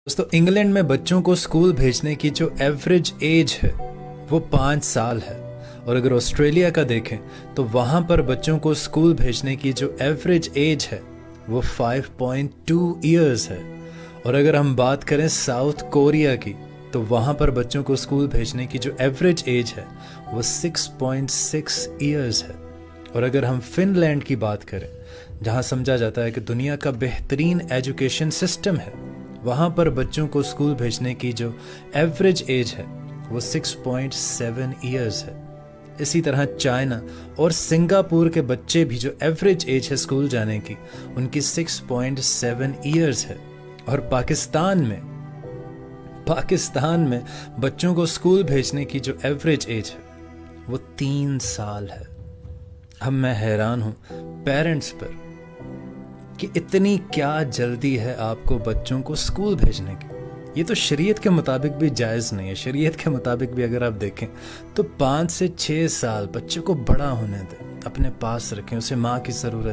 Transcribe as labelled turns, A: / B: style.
A: दोस्तों, इंग्लैंड में बच्चों को स्कूल भेजने की जो एवरेज एज है वो 5 साल है। और अगर ऑस्ट्रेलिया का देखें तो वहाँ पर बच्चों को स्कूल भेजने की जो एवरेज एज है वो 5.2 ईयर्स है। और अगर हम बात करें साउथ कोरिया की तो वहाँ पर बच्चों को स्कूल भेजने की जो एवरेज एज है वो 6.6 ईयर्स है। और अगर हम फिनलैंड की बात करें, जहाँ समझा जाता है कि दुनिया का बेहतरीन एजुकेशन सिस्टम है, वहाँ पर बच्चों को स्कूल भेजने की जो एवरेज एज है वो 6.7 ईयर्स है। इसी तरह चाइना और सिंगापुर के बच्चे भी जो एवरेज एज है स्कूल जाने की, उनकी 6.7 ईयर्स है। और पाकिस्तान में बच्चों को स्कूल भेजने की जो एवरेज एज है वो 3 साल है। अब मैं हैरान हूँ पेरेंट्स पर कि इतनी क्या जल्दी है आपको बच्चों को स्कूल भेजने की। ये तो शरीयत के मुताबिक भी जायज़ नहीं है। शरीयत के मुताबिक भी अगर आप देखें तो 5 से 6 साल बच्चे को बड़ा होने दें, अपने पास रखें, उसे माँ की ज़रूरत